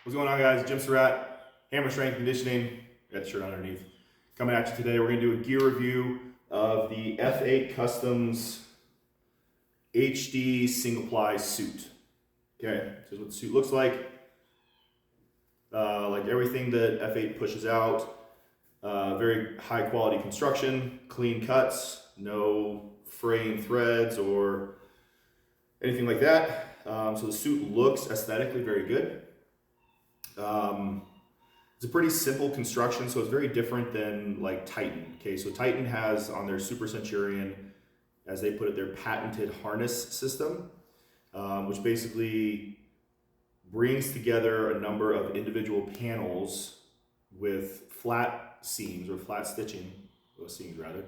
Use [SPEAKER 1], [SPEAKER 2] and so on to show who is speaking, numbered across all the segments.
[SPEAKER 1] What's going on, guys? Jim Surratt, Hammer Strength Conditioning. Got the shirt underneath. Coming at you today. We're going to do a gear review of the F8 Customs HD single-ply suit. Okay, so this is what the suit looks like. Like everything that F8 pushes out, very high quality construction, clean cuts, no fraying threads or anything like that. So the suit looks aesthetically very good. It's a pretty simple construction, so it's very different than like Titan. Okay, so Titan has on their Super Centurion, as they put it, their patented harness system, which basically brings together a number of individual panels with flat seams or flat stitching, or seams rather,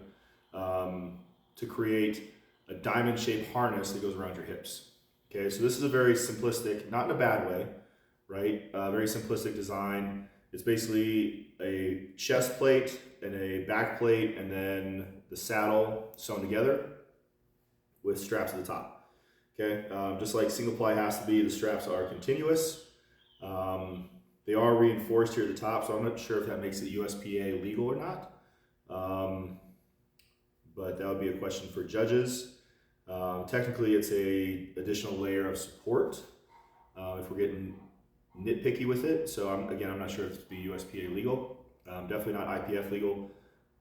[SPEAKER 1] to create a diamond-shaped harness that goes around your hips. Okay, so this is a very simplistic, not in a bad way, right? Very simplistic design. It's basically a chest plate and a back plate and then the saddle sewn together with straps at the top. Okay, just like single ply has to be, the straps are continuous. They are reinforced here at the top, so I'm not sure if that makes it USPA legal or not. But that would be a question for judges. Technically, it's a additional layer of support if we're getting nitpicky with it. So I'm not sure if it's be USPA legal. Definitely not IPF legal,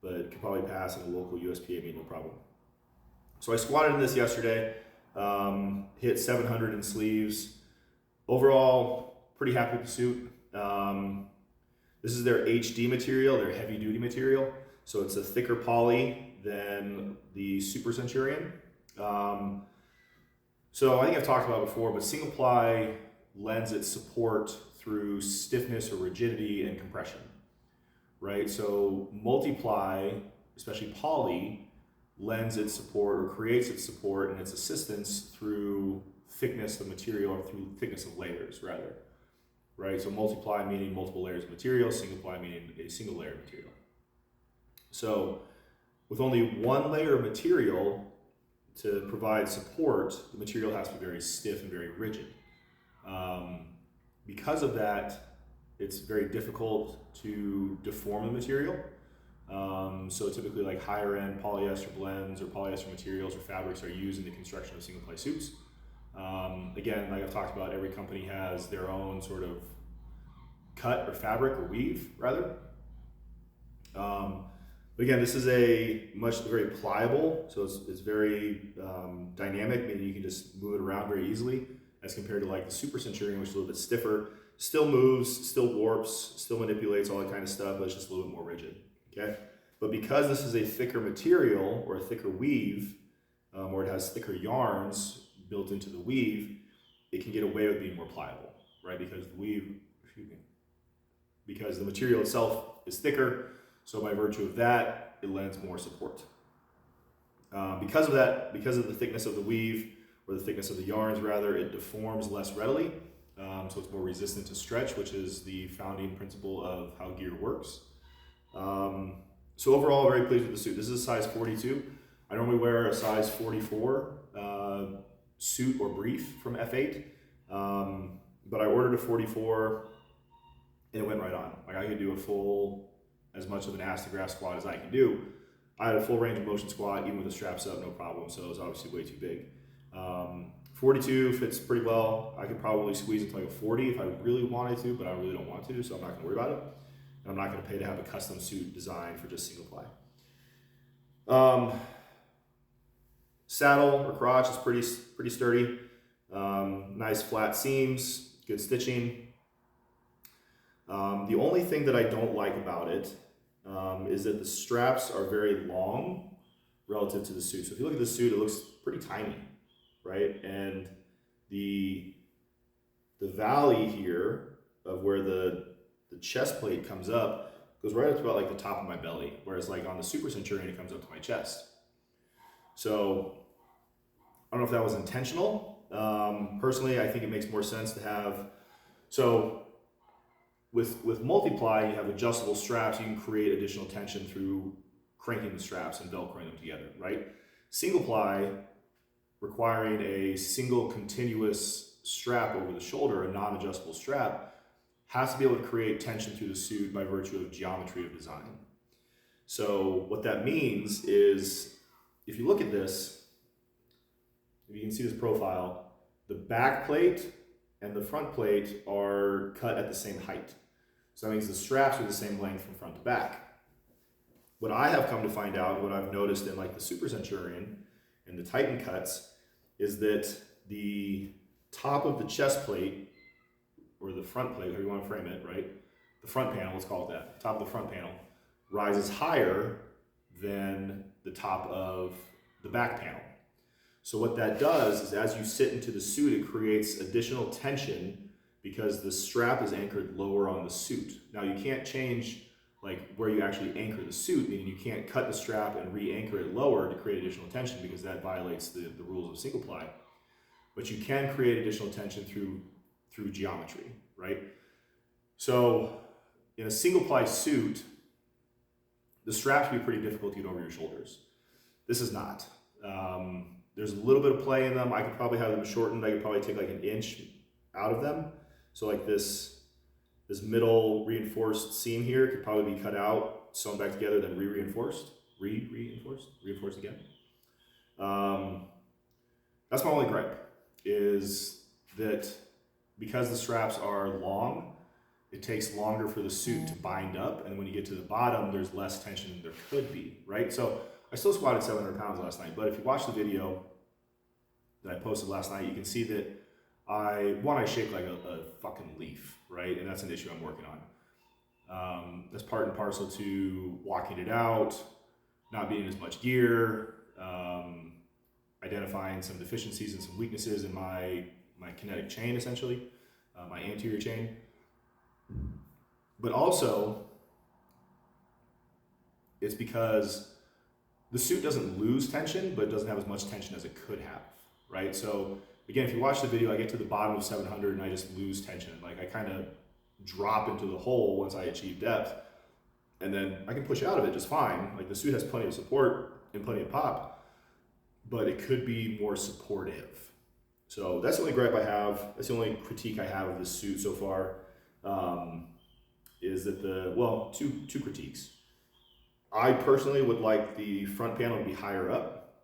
[SPEAKER 1] but it could probably pass in a local USPA meeting, no problem. So I squatted in this yesterday, hit 700 in sleeves. Overall, pretty happy with the suit. This is their HD material, their heavy duty material. So it's a thicker poly than the Super Centurion. So I think I've talked about it before, but single ply lends its support through stiffness or rigidity and compression, right? So multiply, especially poly, lends its support or creates its support and its assistance through thickness of material or through thickness of layers rather, right? So multiply meaning multiple layers of material, single ply meaning a single layer of material. So with only one layer of material to provide support, the material has to be very stiff and very rigid. Because of that, it's very difficult to deform the material. So typically like higher end polyester blends or polyester materials or fabrics are used in the construction of single ply suits. Again, like I've talked about, every company has their own sort of cut or fabric or weave rather. But again, this is very pliable, so it's very dynamic, meaning you can just move it around very easily as compared to like the Super Centurion, which is a little bit stiffer, still moves, still warps, still manipulates, all that kind of stuff, but it's just a little bit more rigid, okay? But because this is a thicker material or a thicker weave, or it has thicker yarns built into the weave, it can get away with being more pliable, right? Because because the material itself is thicker, so by virtue of that, it lends more support. Because of that, because of the thickness of the weave, or the thickness of the yarns rather, it deforms less readily, so it's more resistant to stretch, which is the founding principle of how gear works. So overall, very pleased with the suit. This is a size 42. I normally wear a size 44 suit or brief from F8, but I ordered a 44 and it went right on. Like I could do a full, as much of an ass to grass squat as I can do. I had a full range of motion squat, even with the straps up, no problem, so it was obviously way too big. 42 fits pretty well. I could probably squeeze it to like a 40 if I really wanted to, but I really don't want to, so I'm not gonna worry about it. And I'm not gonna pay to have a custom suit designed for just single ply. Saddle or crotch is pretty sturdy. Nice flat seams, good stitching. The only thing that I don't like about it is that the straps are very long relative to the suit. So if you look at the suit, it looks pretty tiny, right? And the valley here of where the chest plate comes up goes right up to about like the top of my belly, whereas like on the Super Centurion, it comes up to my chest. So I don't know if that was intentional. Personally, I think it makes more sense to have, so with multiply, you have adjustable straps. You can create additional tension through cranking the straps and velcroing them together, right? Single ply, requiring a single continuous strap over the shoulder, a non-adjustable strap, has to be able to create tension through the suit by virtue of geometry of design. So what that means is, if you look at this, if you can see this profile, the back plate and the front plate are cut at the same height. So that means the straps are the same length from front to back. What I have come to find out, what I've noticed in like the Super Centurion and the Titan cuts, is that the top of the chest plate, or the front plate, however you want to frame it, right? The front panel, let's call it that. Top of the front panel rises higher than the top of the back panel. So what that does is, as you sit into the suit, it creates additional tension because the strap is anchored lower on the suit. Now you can't change like where you actually anchor the suit, meaning you can't cut the strap and re-anchor it lower to create additional tension because that violates the rules of single ply. But you can create additional tension through geometry, right? So in a single ply suit, the straps can be pretty difficult to get over your shoulders. This is not. There's a little bit of play in them. I could probably have them shortened. I could probably take like an inch out of them. So like this middle reinforced seam here could probably be cut out, sewn back together, then reinforced again. That's my only gripe, is that because the straps are long, it takes longer for the suit to bind up, and when you get to the bottom, there's less tension than there could be, right? So I still squatted 700 pounds last night, but if you watch the video that I posted last night, you can see that I shake like a fucking leaf, right? And that's an issue I'm working on. That's part and parcel to walking it out, not being as much gear, identifying some deficiencies and some weaknesses in my kinetic chain, essentially, my anterior chain. But also, it's because the suit doesn't lose tension, but it doesn't have as much tension as it could have, right? So again, if you watch the video, I get to the bottom of 700 and I just lose tension. Like I kind of drop into the hole once I achieve depth, and then I can push out of it just fine. Like the suit has plenty of support and plenty of pop, but it could be more supportive. So that's the only gripe I have. That's the only critique I have of this suit so far. Is that two critiques. I personally would like the front panel to be higher up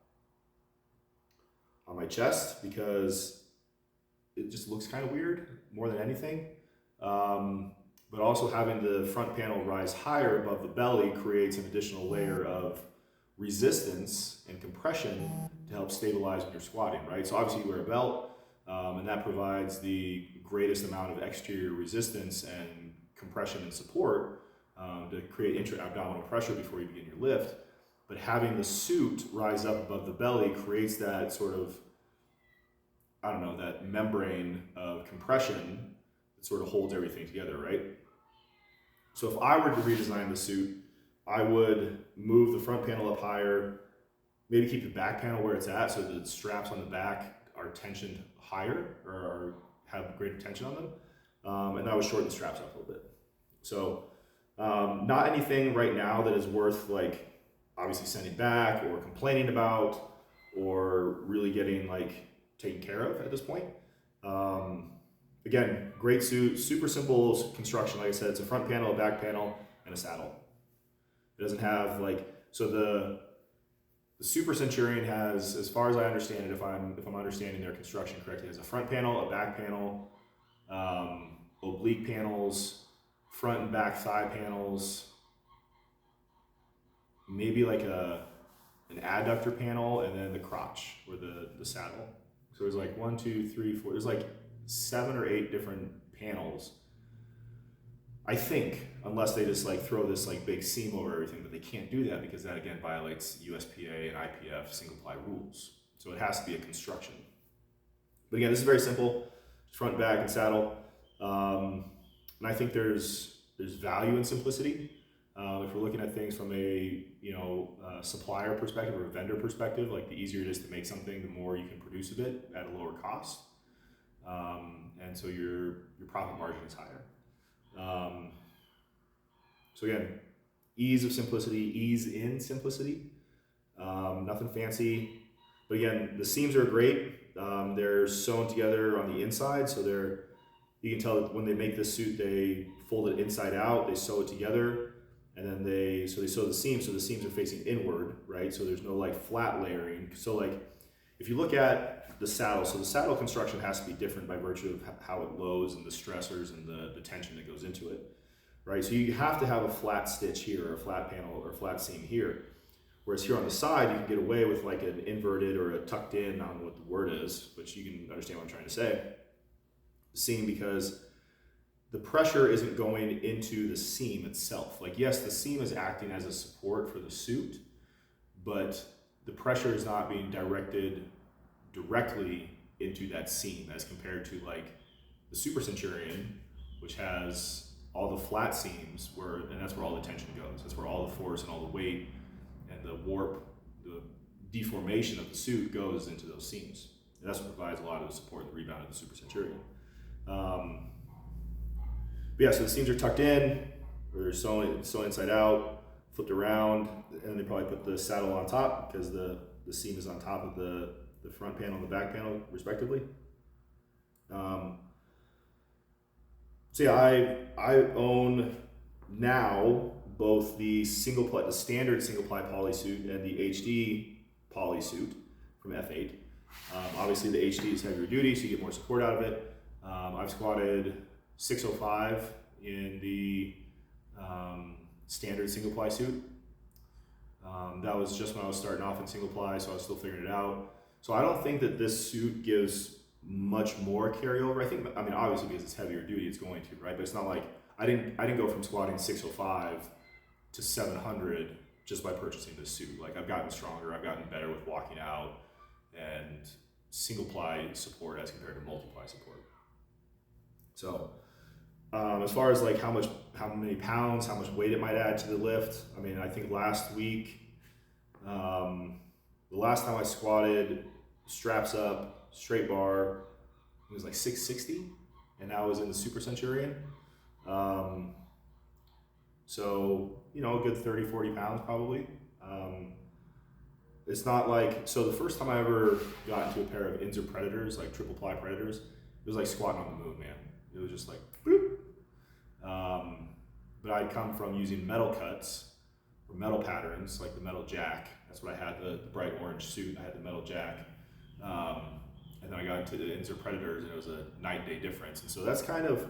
[SPEAKER 1] on my chest because it just looks kind of weird more than anything. But also having the front panel rise higher above the belly creates an additional layer of resistance and compression to help stabilize when you're squatting, right? So obviously you wear a belt, and that provides the greatest amount of exterior resistance and compression and support to create intra-abdominal pressure before you begin your lift. But having the suit rise up above the belly creates that sort of, that membrane of compression that sort of holds everything together, right? So if I were to redesign the suit, I would move the front panel up higher, maybe keep the back panel where it's at so the straps on the back are tensioned higher or have greater tension on them. And I would shorten the straps up a little bit. So not anything right now that is worth like obviously sending back or complaining about or really getting like taken care of at this point. Again, great suit, super simple construction. Like I said, it's a front panel, a back panel, and a saddle. It doesn't have so the Super Centurion has, as far as I understand it, if I'm understanding their construction correctly, has a front panel, a back panel, oblique panels, front and back thigh panels, maybe like an adductor panel, and then the crotch or the saddle. So there's like 1, 2, 3, 4. There's like 7 or 8 different panels. I think, unless they just like throw this like big seam over everything, but they can't do that because that again violates USPA and IPF single ply rules. So it has to be a construction. But again, this is very simple, front, back, and saddle. And I think there's value in simplicity. If we're looking at things from a supplier perspective or a vendor perspective, like the easier it is to make something, the more you can produce of it at a lower cost, and so your profit margin is higher. So again, ease of simplicity, ease in simplicity, nothing fancy. But again, the seams are great. They're sewn together on the inside, so they're you can tell that when they make this suit, they fold it inside out, they sew it together, and then they sew the seams, so the seams are facing inward, right? So there's no like flat layering. So like if you look at the saddle, so the saddle construction has to be different by virtue of how it loads and the stressors and the tension that goes into it, right? So you have to have a flat stitch here, or a flat panel, or a flat seam here. Whereas here on the side, you can get away with like an inverted or a tucked in, I don't know what the word is, but you can understand what I'm trying to say, seam, because the pressure isn't going into the seam itself. Like, yes, the seam is acting as a support for the suit, but the pressure is not being directed directly into that seam as compared to like the Super Centurion, which has all the flat seams and that's where all the tension goes. That's where all the force and all the weight and the warp, the deformation of the suit goes into those seams. And that's what provides a lot of the support and the rebound of the Super Centurion. But yeah, so the seams are tucked in, or they're sewn inside out, flipped around, and they probably put the saddle on top because the seam is on top of the front panel and the back panel, respectively. So yeah, I own now both the standard single-ply poly suit and the HD poly suit from F8. Obviously the HD is heavier duty, so you get more support out of it. I've squatted 605 in the standard single-ply suit. That was just when I was starting off in single-ply, so I was still figuring it out. So I don't think that this suit gives much more carryover. I mean, obviously because it's heavier duty, it's going to, right? But it's not like, I didn't go from squatting 605 to 700 just by purchasing this suit. Like, I've gotten stronger, I've gotten better with walking out and single-ply support as compared to multi-ply support. So as far as like how many pounds, how much weight it might add to the lift, I mean, I think last week, the last time I squatted, straps up, straight bar, it was like 660, and that was in the Super Centurion. So, you know, a good 30, 40 pounds probably. It's not like, so the first time I ever got into a pair of Inzer Predators, like triple ply Predators, it was like squatting on the moon, man. It was just like, boop. But I'd come from using metal cuts or metal patterns, like the metal jack. That's what I had, the bright orange suit. I had the metal jack. And then I got into the Inzer Predators, and it was a night and day difference. And so that's kind of,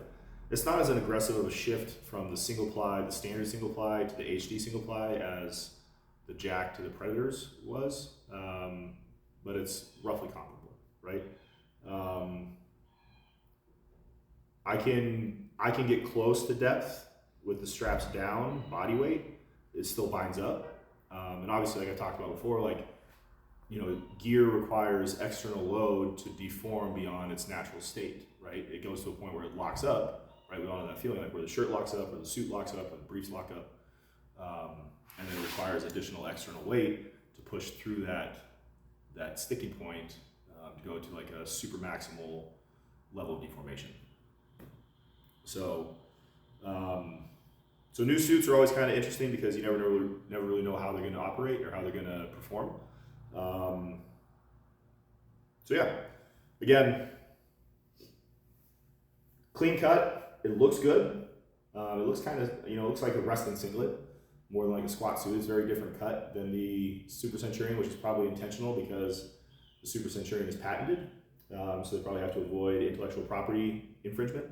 [SPEAKER 1] it's not as an aggressive of a shift from the single ply, the standard single ply, to the HD single ply as the jack to the Predators was. But it's roughly comparable, right? I can get close to depth with the straps down, body weight. It still binds up. And obviously, like I talked about before, like, you know, gear requires external load to deform beyond its natural state, right? It goes to a point where it locks up, right? We all know that feeling, like where the shirt locks up, or the suit locks up, or the briefs lock up. And then it requires additional external weight to push through that sticking point to go to like a super maximal level of deformation. So, so new suits are always kind of interesting because you never really know how they're going to operate or how they're going to perform. So yeah, again, clean cut. It looks good. It looks kind of, you know, it looks like a wrestling singlet more than like a squat suit. It's a very different cut than the Super Centurion, which is probably intentional because the Super Centurion is patented. So they probably have to avoid intellectual property infringement.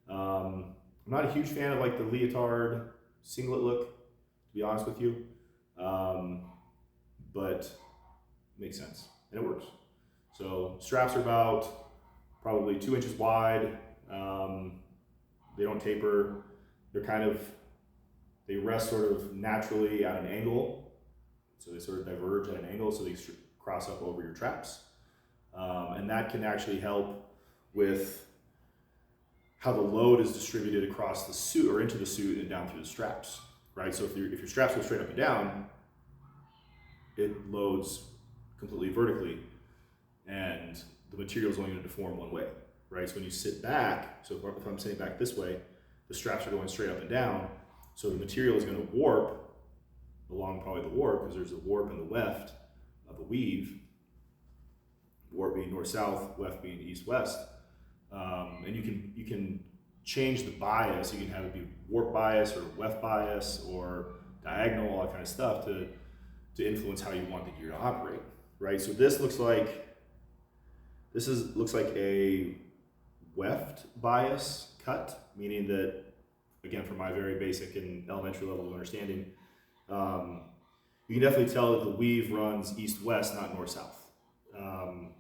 [SPEAKER 1] I'm not a huge fan of like the leotard singlet look, to be honest with you, but it makes sense and it works. So straps are about probably 2 inches wide. They don't taper. They rest sort of naturally at an angle. So they sort of diverge at an angle, so they cross up over your traps. And that can actually help with how the load is distributed across the suit or into the suit and down through the straps, right? So if your straps go straight up and down, it loads completely vertically, and the material is only going to deform one way, right? So when you sit back, so if I'm sitting back this way, the straps are going straight up and down, so the material is going to warp along probably the warp, because there's a warp and the weft of a weave, warp being north-south, weft being east-west, and And you can change the bias. You can have it be warp bias or weft bias or diagonal, all that kind of stuff to influence how you want the gear to operate, right? So this looks like a weft bias cut, meaning that, again, from my very basic and elementary level of understanding, you can definitely tell that the weave runs east-west, not north-south,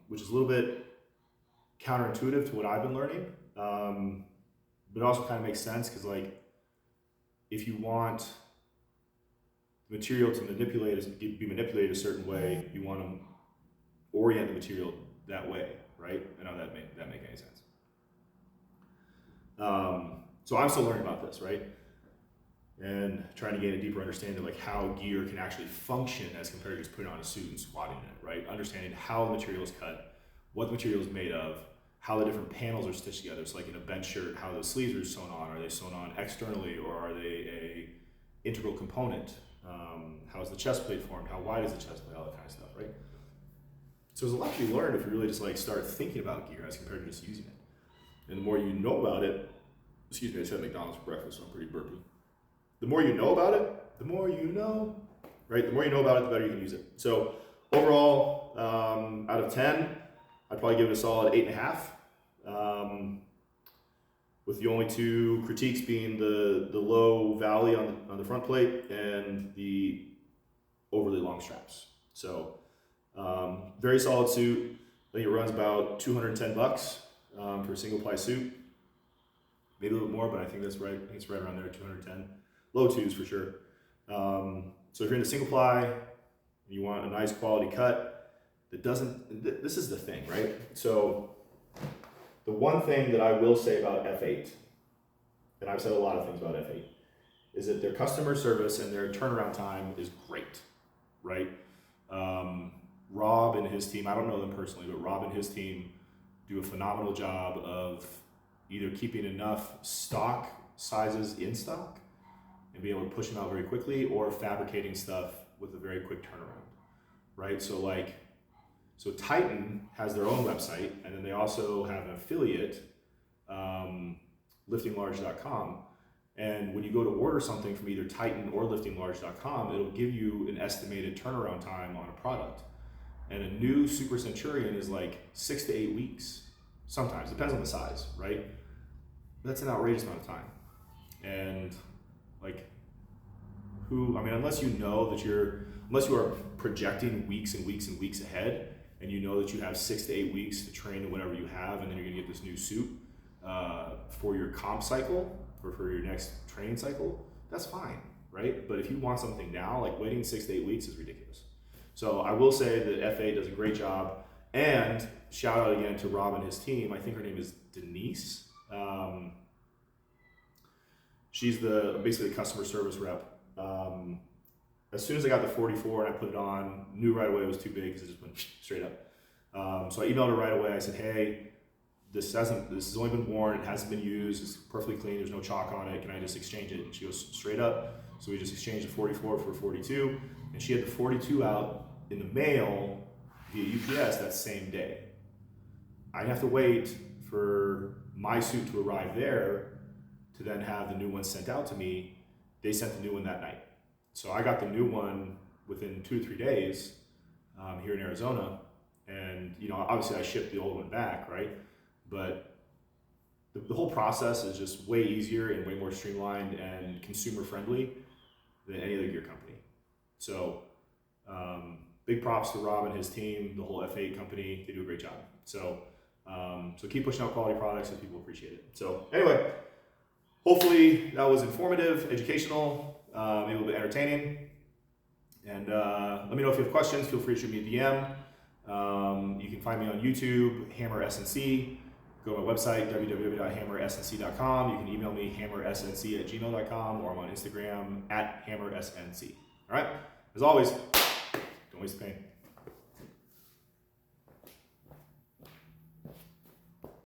[SPEAKER 1] which is a little bit counterintuitive to what I've been learning, but it also kind of makes sense because, like, if you want the material to be manipulated a certain way, you want to orient the material that way, right? I know that make any sense. So I'm still learning about this, right? And trying to gain a deeper understanding of like how gear can actually function as compared to just putting on a suit and squatting in it, right? Understanding how the material is cut, what the material is made of, how the different panels are stitched together. So like in a bench shirt, how those sleeves are sewn on. Are they sewn on externally or are they a integral component? How is the chest plate formed? How wide is the chest plate? All that kind of stuff, right? So there's a lot to be learned if you really just like start thinking about gear as compared to just using it. And the more you know about it, excuse me, I just had McDonald's for breakfast, so I'm pretty burpy. The more you know about it, the more you know, right? The more you know about it, the better you can use it. So overall, out of 10, I'd probably give it a solid 8.5. With the only two critiques being the low valley on the front plate and the overly long straps. So very solid suit. I think it runs about $210 for a single ply suit. Maybe a little bit more, but I think that's right. I think it's right around there, 210. Low twos for sure. So if you're into single ply, and you want a nice quality cut that doesn't, this is the thing, right? So the one thing that I will say about F8, and I've said a lot of things about F8, is that their customer service and their turnaround time is great, right? Rob and his team, I don't know them personally, but Rob and his team do a phenomenal job of either keeping enough stock sizes in stock and being able to push them out very quickly, or fabricating stuff with a very quick turnaround, right? So Titan has their own website, and then they also have an affiliate, liftinglarge.com. And when you go to order something from either Titan or liftinglarge.com, it'll give you an estimated turnaround time on a product. And a new Super Centurion is like 6 to 8 weeks. Sometimes, depends on the size, right? That's an outrageous amount of time. And like, unless you know that unless you are projecting weeks and weeks and weeks ahead, and you know that you have 6 to 8 weeks to train to whatever you have, and then you're gonna get this new suit for your comp cycle or for your next training cycle, that's fine, right? But if you want something now, like waiting 6 to 8 weeks is ridiculous. So I will say that F8 does a great job, and shout out again to Rob and his team. I think her name is Denise. She's basically the customer service rep. As soon as I got the 44 and I put it on, knew right away it was too big because it just went straight up. So I emailed her right away. I said, hey, this has only been worn, it hasn't been used, it's perfectly clean, there's no chalk on it, can I just exchange it? And she goes, straight up. So we just exchanged the 44 for a 42, and she had the 42 out in the mail via UPS that same day. I didn't have to wait for my suit to arrive there to then have the new one sent out to me. They sent the new one that night. So I got the new one within 2 or 3 days here in Arizona. And, obviously I shipped the old one back, right? But the whole process is just way easier and way more streamlined and consumer friendly than any other gear company. So big props to Rob and his team, the whole F8 company. They do a great job. So keep pushing out quality products and people appreciate it. So anyway, hopefully that was informative, educational, maybe a little bit entertaining. And let me know if you have questions. Feel free to shoot me a DM. You can find me on YouTube, Hammer SNC. Go to my website, www.hammersnc.com. You can email me, hammersnc@gmail.com, or I'm on Instagram, @hammersnc. All right? As always, don't waste the pain.